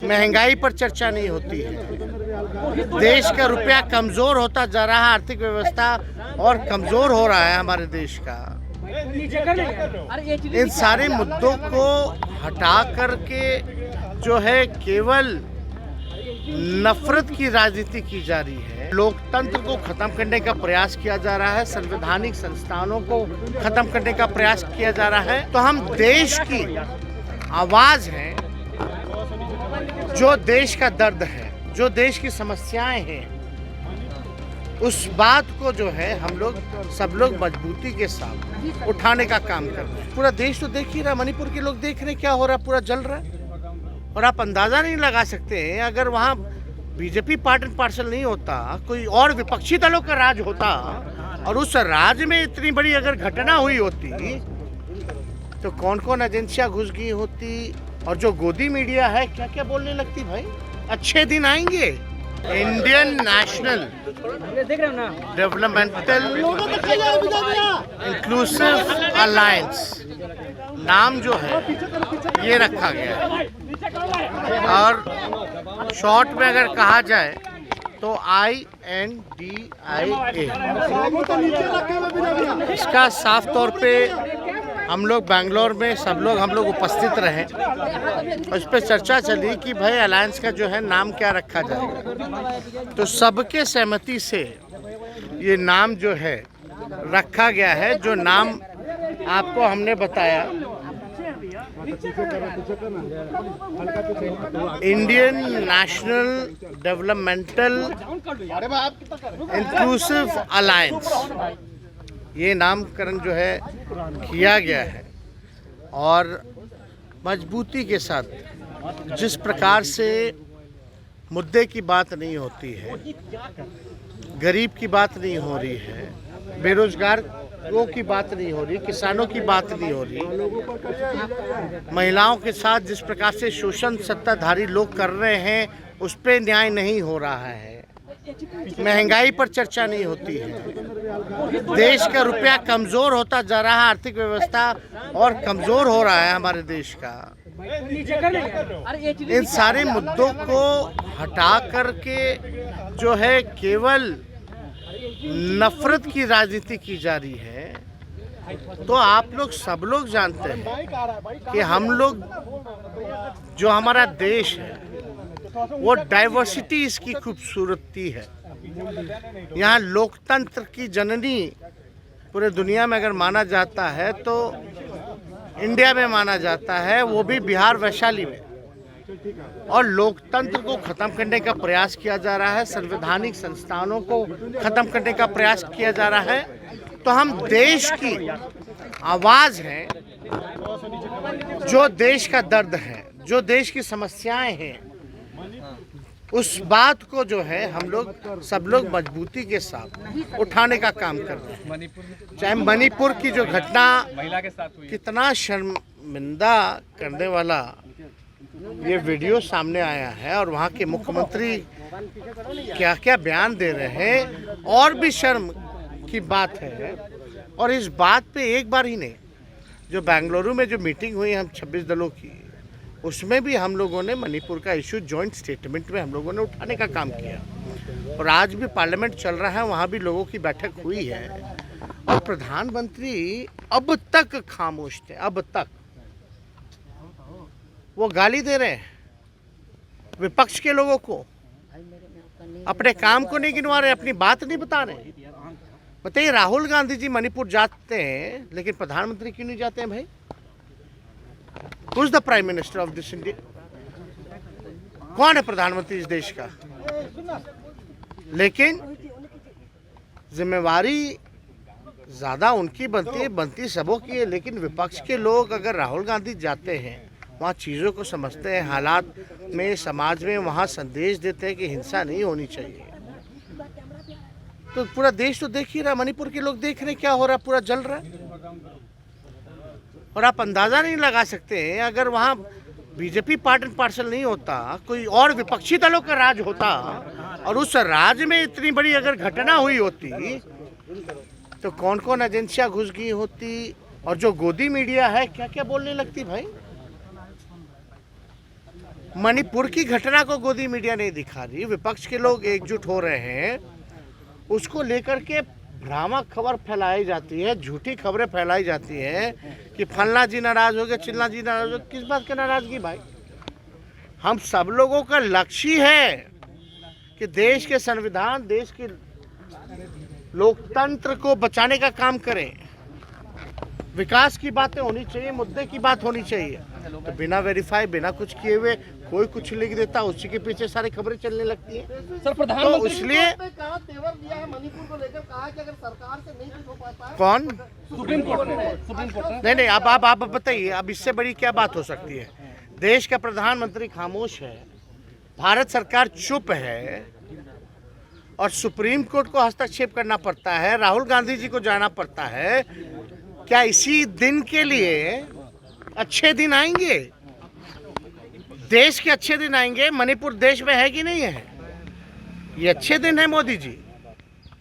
महंगाई पर चर्चा नहीं होती है। देश का रुपया कमजोर होता जा रहा है, आर्थिक व्यवस्था और कमजोर हो रहा है हमारे देश का। इन सारे मुद्दों को हटा करके जो है केवल नफरत की राजनीति की जा रही है। लोकतंत्र को खत्म करने का प्रयास किया जा रहा है, संवैधानिक संस्थानों को खत्म करने का प्रयास किया जा रहा है। तो हम देश की आवाज हैं, जो देश का दर्द है, जो देश की समस्याएं हैं, उस बात को जो है हम लोग सब लोग मजबूती के साथ उठाने का काम कर रहे हैं। पूरा देश तो देख ही रहा, मणिपुर के लोग देख रहे हैं क्या हो रहा है, पूरा जल रहा है। और आप अंदाजा नहीं लगा सकते हैं, अगर वहाँ बीजेपी पार्ट एंड पार्सल नहीं होता, कोई और विपक्षी दलों का राज होता और उस राज्य में इतनी बड़ी अगर घटना हुई होती तो कौन कौन एजेंसियां घुस गई होती और जो गोदी मीडिया है क्या क्या बोलने लगती। भाई अच्छे दिन आएंगे। Indian national developmental inclusive alliance नाम जो है ये रखा गया है, और शॉर्ट में अगर कहा जाए तो INDIA। इसका साफ तौर पे हम लोग बेंगलोर में हम लोग उपस्थित रहे और इस पर चर्चा चली कि भाई अलायंस का जो है नाम क्या रखा जाए। तो सबके सहमति से ये नाम जो है रखा गया है, जो नाम आपको हमने बताया, Indian national developmental inclusive alliance, ये नामकरण जो है किया गया है। और मजबूती के साथ जिस प्रकार से मुद्दे की बात नहीं होती है, गरीब की बात नहीं हो रही है, बेरोजगारों की बात नहीं हो रही, किसानों की बात नहीं हो रही, महिलाओं के साथ जिस प्रकार से शोषण सत्ताधारी लोग कर रहे हैं उस पर न्याय नहीं हो रहा है, महंगाई पर चर्चा नहीं होती है, देश का रुपया कमजोर होता जा रहा है, आर्थिक व्यवस्था और कमजोर हो रहा है हमारे देश का। इन सारे मुद्दों को हटा करके जो है केवल नफरत की राजनीति की जा रही है। तो आप लोग सब लोग जानते हैं कि हम लोग जो हमारा देश है वो डाइवर्सिटी इसकी खूबसूरती है। यहाँ लोकतंत्र की जननी पूरे दुनिया में अगर माना जाता है तो इंडिया में माना जाता है, वो भी बिहार वैशाली में। और लोकतंत्र को खत्म करने का प्रयास किया जा रहा है, संवैधानिक संस्थानों को खत्म करने का प्रयास किया जा रहा है। तो हम देश की आवाज हैं, जो देश का दर्द है, जो देश की समस्याएं हैं, उस बात को जो है हम लोग सब लोग मजबूती के साथ उठाने का काम कर रहे हैं। चाहे मणिपुर की जो घटना महिला के साथ हुई, कितना शर्मिंदा करने वाला ये वीडियो सामने आया है, और वहाँ के मुख्यमंत्री क्या क्या बयान दे रहे हैं, और भी शर्म की बात है। और इस बात पे एक बार ही नहीं, जो बेंगलुरु में जो मीटिंग हुई हम 26 दलों की, उसमें भी हम लोगों ने मणिपुर का इशू जॉइंट स्टेटमेंट में हम लोगों ने उठाने का काम किया। और आज भी पार्लियामेंट चल रहा है, वहाँ भी लोगों की बैठक हुई है, और प्रधानमंत्री अब तक खामोश थे। अब तक वो गाली दे रहे हैं विपक्ष के लोगों को, अपने काम को नहीं गिनवा रहे, अपनी बात नहीं बता रहे। बताइए, राहुल गांधी जी मणिपुर जाते हैं लेकिन प्रधानमंत्री क्यों नहीं जाते हैं भाई? Who is the Prime Minister of this India? कौन है प्रधानमंत्री इस देश का? लेकिन जिम्मेवारी ज़्यादा उनकी बनती सबों की है। लेकिन विपक्ष के लोग अगर राहुल गांधी जाते हैं, वहाँ चीज़ों को समझते हैं, हालात में, समाज में वहाँ संदेश देते हैं कि हिंसा नहीं होनी चाहिए। तो पूरा देश तो देख ही रहा, मणिपुर के लोग देख रहे हैं क्या हो रहा है, पूरा जल रहा है। और आप अंदाज़ा नहीं लगा सकते हैं, अगर वहाँ बीजेपी पार्ट एंड पार्सल नहीं होता, कोई और विपक्षी दलों का राज होता और उस राज्य में इतनी बड़ी अगर घटना हुई होती तो कौन कौन एजेंसियां घुस गई होती और जो गोदी मीडिया है क्या क्या बोलने लगती। भाई मणिपुर की घटना को गोदी मीडिया नहीं दिखा रही, विपक्ष के लोग एकजुट हो रहे हैं, उसको लेकर के भ्रामक खबर फैलाई जाती है, झूठी खबरें फैलाई जाती है कि फलना जी नाराज हो गए, चिल्ला जी नाराज हो गए। किस बात की नाराजगी भाई? हम सब लोगों का लक्ष्य है कि देश के संविधान, देश के लोकतंत्र को बचाने का काम करें। विकास की बातें होनी चाहिए, मुद्दे की बात होनी चाहिए। तो बिना वेरीफाई, बिना कुछ किए हुए कोई कुछ लिख देता, उसी के पीछे सारी खबरें चलने लगती हैं। सर, प्रधानमंत्री तो इसलिए तेवर दिया है मणिपुर को लेकर, कहा कि अगर सरकार से नहीं कुछ हो पाता है। कौन? सुप्रीम कोर्ट ने नहीं, अब आप बताइए, अब इससे बड़ी क्या बात हो सकती है? देश का प्रधानमंत्री खामोश है, भारत सरकार चुप है और सुप्रीम कोर्ट को हस्तक्षेप करना पड़ता है, राहुल गांधी जी को जाना पड़ता है। क्या इसी दिन के लिए अच्छे दिन आएंगे? देश के अच्छे दिन आएंगे? मणिपुर देश में है कि नहीं है? ये अच्छे दिन है मोदी जी,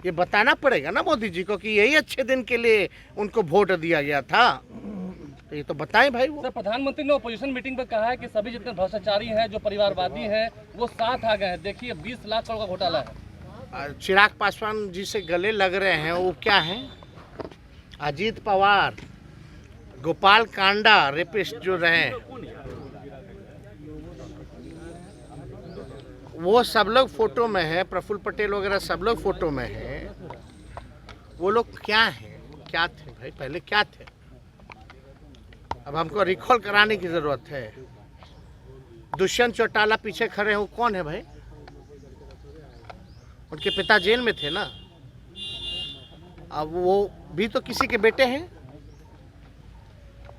ये बताना पड़ेगा ना मोदी जी को कि यही अच्छे दिन के लिए उनको वोट दिया गया था। तो ये तो बताएं भाई। वो सर, प्रधानमंत्री ने ओपोजिशन मीटिंग में कहा है कि सभी जितने भ्रष्टाचारी हैं, जो परिवारवादी हैं, वो साथ आ गए हैं। देखिए 20 लाख करोड़ का घोटाला है। चिराग पासवान जी से गले लग रहे हैं, वो क्या हैं? अजीत पवार, गोपाल कांडा रेपिस्ट जो रहे, वो सब लोग फोटो में है, प्रफुल्ल पटेल वगैरह सब लोग फोटो में हैं। वो लोग क्या हैं, क्या थे भाई, पहले क्या थे? अब हमको रिकॉल कराने की जरूरत है। दुष्यंत चौटाला पीछे खड़े हो, कौन है भाई? उनके पिता जेल में थे ना। अब वो भी तो किसी के बेटे हैं।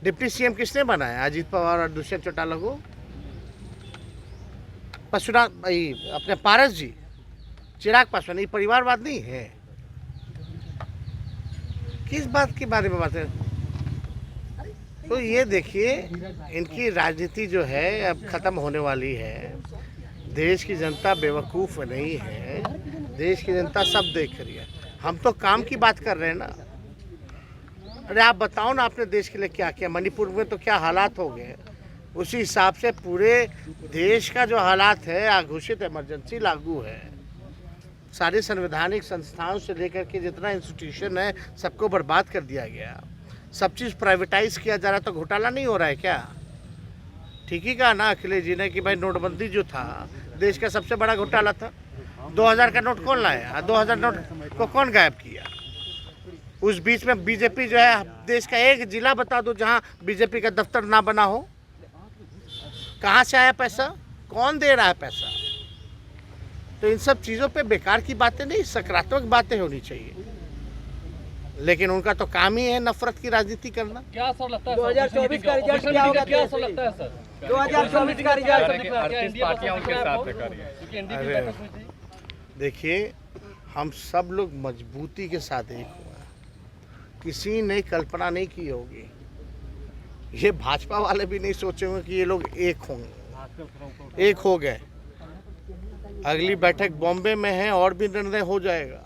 डिप्टी सीएम किसने बनाया? अजीत पवार और दुष्यंत चौटाला को। पशुनाथ भाई, अपने पारस जी, चिराग पासवान, ये परिवारवाद नहीं है। किस बात के बारे में बात है? तो ये देखिए, इनकी राजनीति जो है अब खत्म होने वाली है। देश की जनता बेवकूफ़ नहीं है, देश की जनता सब देख रही है। हम तो काम की बात कर रहे हैं ना। अरे आप बताओ ना, आपने देश के लिए क्या किया? मणिपुर में तो क्या हालात हो गए, उसी हिसाब से पूरे देश का जो हालात है, अघोषित इमरजेंसी लागू है। सारे संवैधानिक संस्थाओं से लेकर के जितना इंस्टीट्यूशन है, सबको बर्बाद कर दिया गया। सब चीज़ प्राइवेटाइज किया जा रहा, तो घोटाला नहीं हो रहा है क्या? ठीक ही कहा ना अखिलेश जी ने कि भाई नोटबंदी जो था देश का सबसे बड़ा घोटाला था। 2000 का नोट कौन लाया? 2000 नोट को कौन गायब किया? उस बीच में बीजेपी जो है, देश का एक जिला बता दो जहां बीजेपी का दफ्तर ना बना हो। कहां से आया पैसा? कौन दे रहा है पैसा? तो इन सब चीज़ों पे बेकार की बातें नहीं, सकारात्मक बातें होनी चाहिए। लेकिन उनका तो काम ही है नफरत की राजनीति करना। क्या सर लगता है 2024 का रिजल्ट क्या होगा? क्या सर लगता है सर 2024 का रिजल्ट? देखिए, हम सब लोग मजबूती के साथ एक हुए, किसी ने कल्पना नहीं की होगी, ये भाजपा वाले भी नहीं सोचे होंगे कि ये लोग एक होंगे। एक हो गए। अगली बैठक बॉम्बे में है, और भी निर्णय हो जाएगा।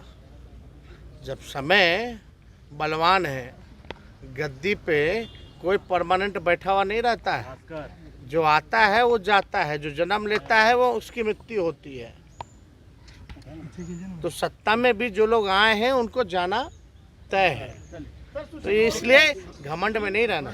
जब समय बलवान है, गद्दी पे कोई परमानेंट बैठा हुआ नहीं रहता है। जो आता है वो जाता है, जो जन्म लेता है वो उसकी मृत्यु होती है। तो सत्ता में भी जो लोग आए हैं उनको जाना तय है। तो इसलिए घमंड में नहीं रहना।